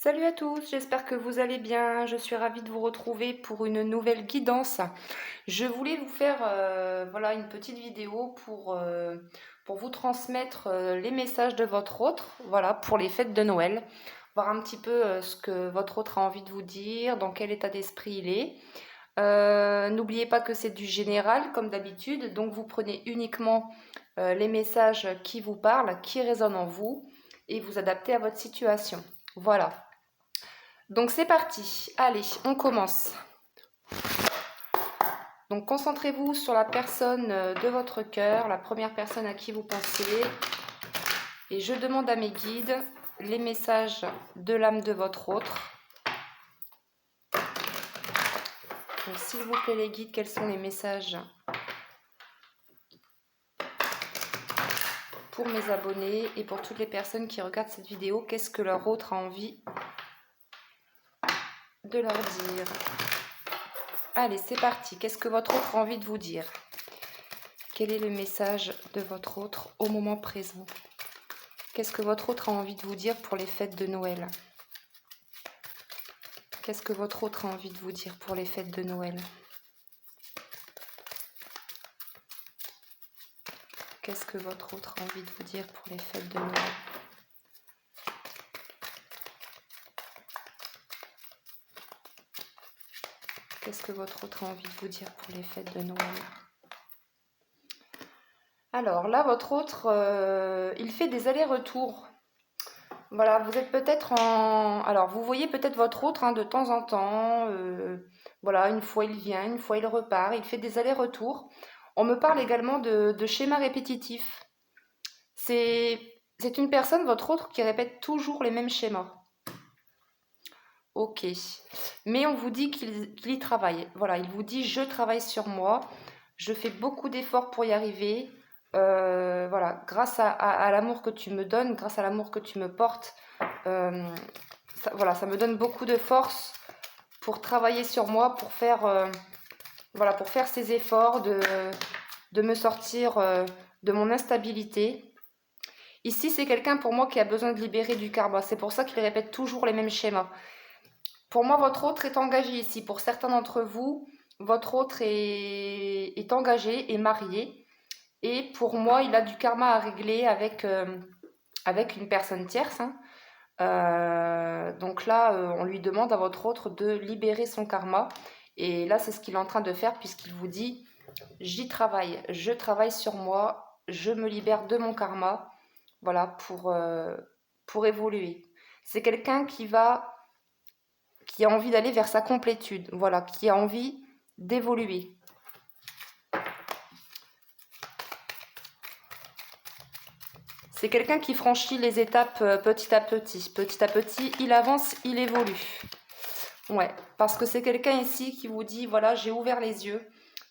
Salut à tous, j'espère que vous allez bien. Je suis ravie de vous retrouver pour une nouvelle guidance. Je voulais vous faire voilà, une petite vidéo pour vous transmettre les messages de votre autre, voilà, pour les fêtes de Noël. Voir un petit peu ce que votre autre a envie de vous dire, dans quel état d'esprit il est. N'oubliez pas que c'est du général comme d'habitude, donc vous prenez uniquement les messages qui vous parlent, qui résonnent en vous et vous adaptez à votre situation. Voilà. Donc c'est parti, allez, on commence. Donc concentrez-vous sur la personne de votre cœur, la première personne à qui vous pensez. Et je demande à mes guides les messages de l'âme de votre autre. Donc s'il vous plaît les guides, quels sont les messages pour mes abonnés et pour toutes les personnes qui regardent cette vidéo? Qu'est-ce que leur autre a envie de leur dire? Allez, c'est parti. Qu'est-ce que votre autre a envie de vous dire? Quel est le message de votre autre au moment présent? Qu'est-ce que votre autre a envie de vous dire pour les fêtes de Noël? Qu'est-ce que votre autre a envie de vous dire pour les fêtes de Noël? Qu'est-ce que votre autre a envie de vous dire pour les fêtes de Noël? Qu'est-ce que votre autre a envie de vous dire pour les fêtes de Noël? Alors là, votre autre, il fait des allers-retours. Voilà, vous êtes peut-être en... Alors, vous voyez peut-être votre autre de temps en temps. Voilà, une fois il vient, une fois il repart. Il fait des allers-retours. On me parle également de schémas répétitifs. C'est une personne, votre autre, qui répète toujours les mêmes schémas. Ok. Mais on vous dit qu'il y travaille. Voilà, il vous dit « je travaille sur moi, je fais beaucoup d'efforts pour y arriver. Voilà, grâce à l'amour que tu me donnes, grâce à l'amour que tu me portes, voilà, ça me donne beaucoup de force pour travailler sur moi, pour faire, voilà, pour faire ces efforts de me sortir de mon instabilité. » Ici, c'est quelqu'un pour moi qui a besoin de libérer du karma. C'est pour ça qu'il répète toujours les mêmes schémas. Pour moi, votre autre est engagé ici. Pour certains d'entre vous, votre autre est engagé, est marié. Et pour moi, il a du karma à régler avec une personne tierce. Donc là, on lui demande à votre autre de libérer son karma. Et là, c'est ce qu'il est en train de faire puisqu'il vous dit « j'y travaille, je travaille sur moi, je me libère de mon karma. » Voilà, pour évoluer. C'est quelqu'un qui a envie d'aller vers sa complétude. Voilà, qui a envie d'évoluer. C'est quelqu'un qui franchit les étapes petit à petit. Petit à petit, il avance, il évolue. Ouais, parce que c'est quelqu'un ici qui vous dit, voilà, j'ai ouvert les yeux.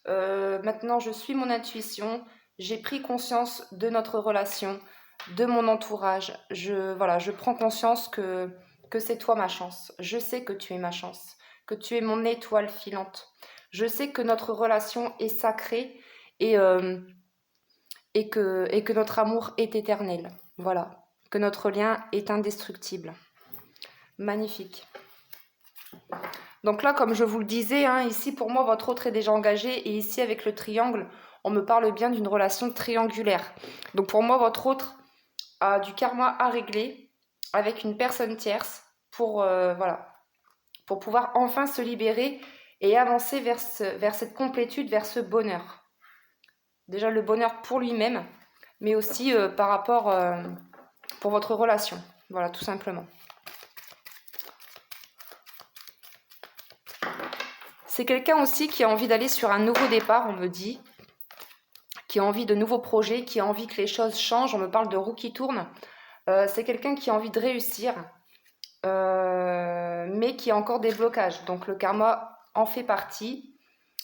Maintenant, je suis mon intuition. J'ai pris conscience de notre relation, de mon entourage. Voilà, je prends conscience que c'est toi ma chance. Je sais que tu es ma chance, que tu es mon étoile filante. Je sais que notre relation est sacrée et que notre amour est éternel. Voilà, que notre lien est indestructible. Magnifique. Donc là, comme je vous le disais, ici pour moi, votre autre est déjà engagé. Et ici, avec le triangle, on me parle bien d'une relation triangulaire. Donc pour moi, votre autre a du karma à régler avec une personne tierce pour, voilà, pour pouvoir enfin se libérer et avancer vers cette complétude, vers ce bonheur. Déjà le bonheur pour lui-même, mais aussi par rapport pour votre relation. Voilà, tout simplement. C'est quelqu'un aussi qui a envie d'aller sur un nouveau départ, on me dit, qui a envie de nouveaux projets, qui a envie que les choses changent. On me parle de roue qui tourne. C'est quelqu'un qui a envie de réussir, mais qui a encore des blocages. Donc le karma en fait partie.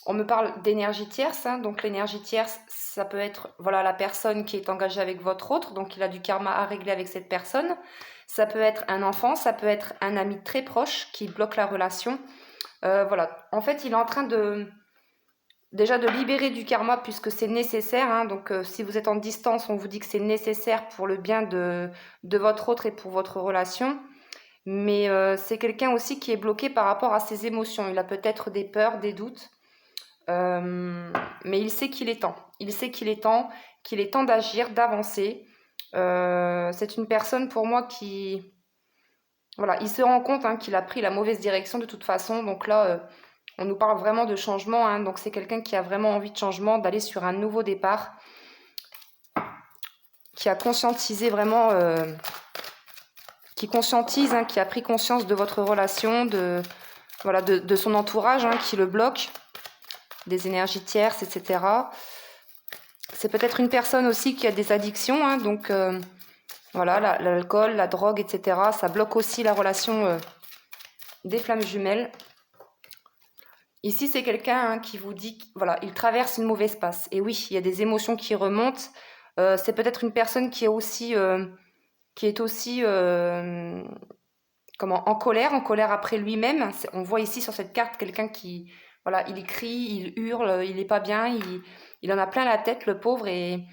On me parle d'énergie tierce, donc l'énergie tierce, ça peut être voilà, la personne qui est engagée avec votre autre, donc il a du karma à régler avec cette personne. Ça peut être un enfant, ça peut être un ami très proche qui bloque la relation. Voilà, en fait, il est en train déjà de libérer du karma puisque c'est nécessaire. Donc si vous êtes en distance, on vous dit que c'est nécessaire pour le bien de votre autre et pour votre relation. Mais c'est quelqu'un aussi qui est bloqué par rapport à ses émotions. Il a peut-être des peurs, des doutes. Mais il sait qu'il est temps. Il sait qu'il est temps d'agir, d'avancer. C'est une personne pour moi qui... Voilà, il se rend compte qu'il a pris la mauvaise direction de toute façon. Donc là, on nous parle vraiment de changement. Donc c'est quelqu'un qui a vraiment envie de changement, d'aller sur un nouveau départ, qui a conscientisé vraiment... qui conscientise, qui a pris conscience de votre relation, de son entourage qui le bloque, des énergies tierces, etc. C'est peut-être une personne aussi qui a des addictions, donc voilà, l'alcool, la drogue, etc. Ça bloque aussi la relation des flammes jumelles. Ici, c'est quelqu'un qui vous dit voilà, il traverse une mauvaise passe. Et oui, il y a des émotions qui remontent. C'est peut-être une personne qui est aussi en colère après lui-même. On voit ici sur cette carte quelqu'un qui, voilà, il crie, il hurle, il n'est pas bien, il en a plein la tête, le pauvre, et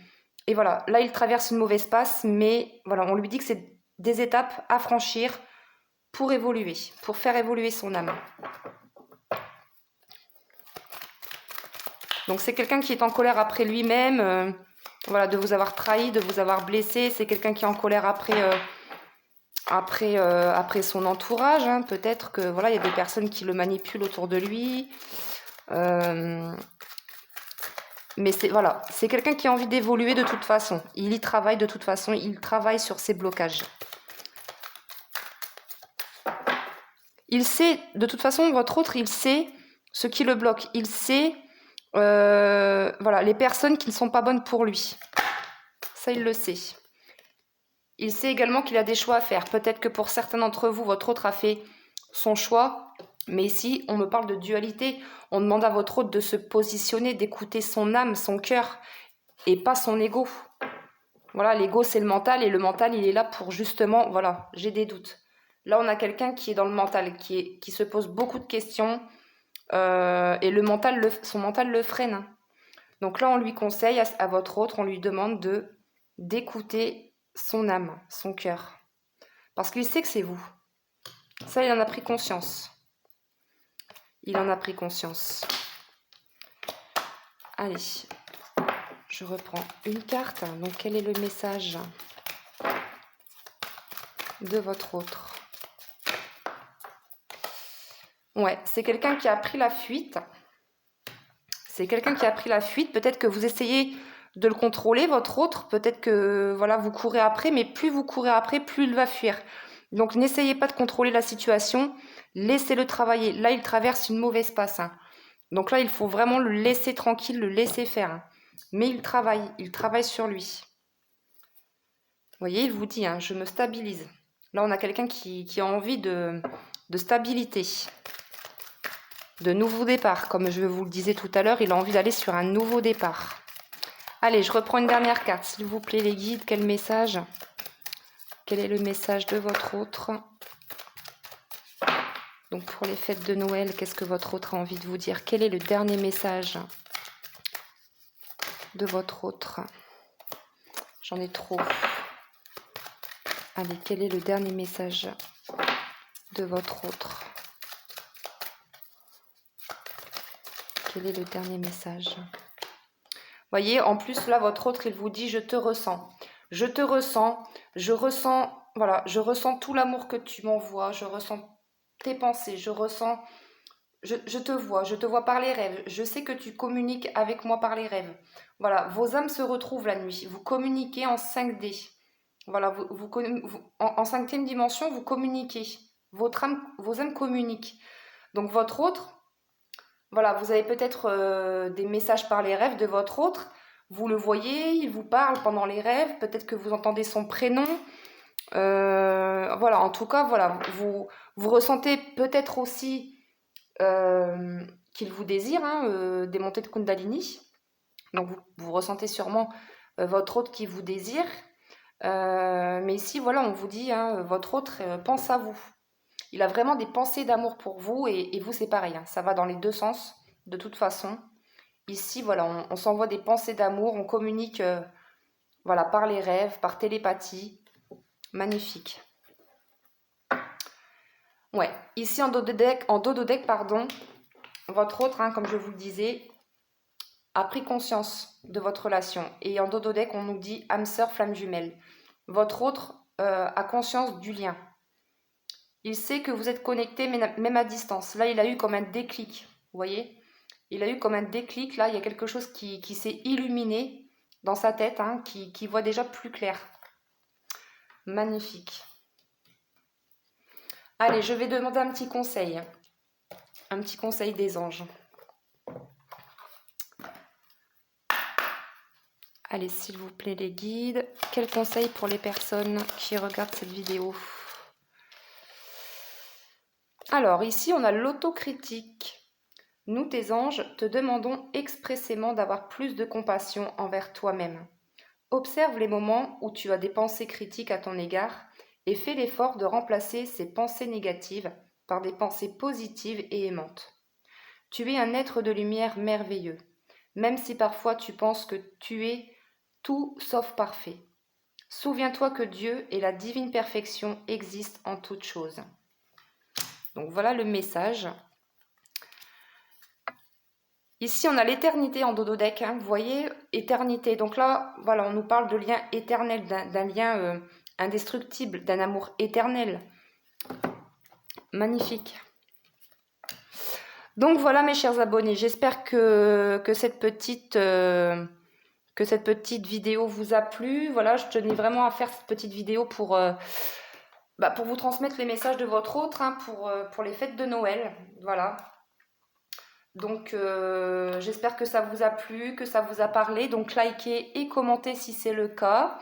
voilà, là il traverse une mauvaise passe, mais voilà, on lui dit que c'est des étapes à franchir pour évoluer, pour faire évoluer son âme. Donc c'est quelqu'un qui est en colère après lui-même, voilà, de vous avoir trahi, de vous avoir blessé. C'est quelqu'un qui est en colère après son entourage, peut-être que voilà, il y a des personnes qui le manipulent autour de lui. Mais c'est quelqu'un qui a envie d'évoluer de toute façon. Il y travaille de toute façon, il travaille sur ses blocages. Il sait, de toute façon, votre autre, il sait ce qui le bloque. Il sait les personnes qui ne sont pas bonnes pour lui. Ça, il le sait. Il sait également qu'il a des choix à faire. Peut-être que pour certains d'entre vous, votre autre a fait son choix. Mais ici, on me parle de dualité. On demande à votre autre de se positionner, d'écouter son âme, son cœur, et pas son ego. Voilà, l'ego, c'est le mental, et le mental, il est là pour justement, voilà, j'ai des doutes. Là, on a quelqu'un qui est dans le mental, qui se pose beaucoup de questions, et son mental le freine. Donc là, on lui conseille à votre autre, on lui demande d'écouter son âme, son cœur. Parce qu'il sait que c'est vous. Ça, il en a pris conscience. Il en a pris conscience. Allez, je reprends une carte. Donc, quel est le message de votre autre? Ouais, c'est quelqu'un qui a pris la fuite. C'est quelqu'un qui a pris la fuite. Peut-être que vous essayez de le contrôler, votre autre. Peut-être que voilà, vous courez après, mais plus vous courez après, plus il va fuir. Donc, n'essayez pas de contrôler la situation. Laissez-le travailler. Là, il traverse une mauvaise passe. Donc là, il faut vraiment le laisser tranquille, le laisser faire. Mais il travaille sur lui. Vous voyez, il vous dit, je me stabilise. Là, on a quelqu'un qui a envie de stabilité, de nouveau départ. Comme je vous le disais tout à l'heure, il a envie d'aller sur un nouveau départ. Allez, je reprends une dernière carte, s'il vous plaît, les guides. Quel message? Quel est le message de votre autre? Donc, pour les fêtes de Noël, qu'est-ce que votre autre a envie de vous dire? Quel est le dernier message de votre autre? J'en ai trop. Allez, quel est le dernier message de votre autre? Quel est le dernier message? Voyez, en plus, là, votre autre, il vous dit « Je te ressens. Je te ressens. Je ressens tout l'amour que tu m'envoies. Je ressens tes pensées. Je te vois par les rêves. Je sais que tu communiques avec moi par les rêves. Voilà, vos âmes se retrouvent la nuit. Vous communiquez en 5D. Voilà, en cinquième dimension, vous communiquez. Vos âmes communiquent. Donc votre autre, voilà, vous avez peut-être des messages par les rêves de votre autre. Vous le voyez, il vous parle pendant les rêves. Peut-être que vous entendez son prénom. Voilà, en tout cas, voilà, vous ressentez peut-être aussi qu'il vous désire, des montées de Kundalini. Donc vous ressentez sûrement votre autre qui vous désire. Mais ici, voilà, on vous dit, votre autre pense à vous. Il a vraiment des pensées d'amour pour vous, et vous, c'est pareil. Ça va dans les deux sens, de toute façon. Ici, voilà, on s'envoie des pensées d'amour, on communique voilà, par les rêves, par télépathie. Magnifique. Ouais, ici en dododeck, pardon, votre autre, hein, comme je vous le disais, a pris conscience de votre relation. Et en dododeck, on nous dit âme sœur, flamme jumelle. Votre autre a conscience du lien. Il sait que vous êtes connectés, même à distance. Là, il a eu comme un déclic, vous voyez? Il a eu comme un déclic, là, il y a quelque chose qui s'est illuminé dans sa tête, hein, qui voit déjà plus clair. Magnifique. Allez, je vais demander un petit conseil des anges. Allez, s'il vous plaît, les guides, quel conseil pour les personnes qui regardent cette vidéo? Alors, ici, on a l'autocritique. Nous, tes anges, te demandons expressément d'avoir plus de compassion envers toi-même. Observe les moments où tu as des pensées critiques à ton égard et fais l'effort de remplacer ces pensées négatives par des pensées positives et aimantes. Tu es un être de lumière merveilleux, même si parfois tu penses que tu es tout sauf parfait. Souviens-toi que Dieu et la divine perfection existent en toutes choses. Donc voilà le message. Ici, on a l'éternité en dododeck, hein, vous voyez, éternité. Donc là, voilà, on nous parle de lien éternel, d'un lien indestructible, d'un amour éternel. Magnifique. Donc voilà, mes chers abonnés, j'espère que cette petite vidéo vous a plu. Voilà, je tenais vraiment à faire cette petite vidéo pour vous transmettre les messages de votre autre, hein, pour les fêtes de Noël. Voilà. Donc j'espère que ça vous a plu, que ça vous a parlé. Donc likez et commentez si c'est le cas.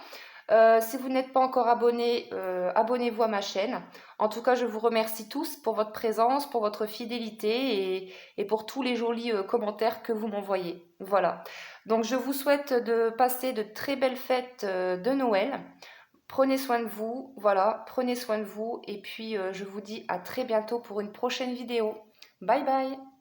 Si vous n'êtes pas encore abonné, abonnez-vous à ma chaîne. En tout cas, je vous remercie tous pour votre présence, pour votre fidélité et pour tous les jolis commentaires que vous m'envoyez. Voilà. Donc je vous souhaite de passer de très belles fêtes de Noël. Prenez soin de vous, voilà, prenez soin de vous. Et puis je vous dis à très bientôt pour une prochaine vidéo. Bye bye!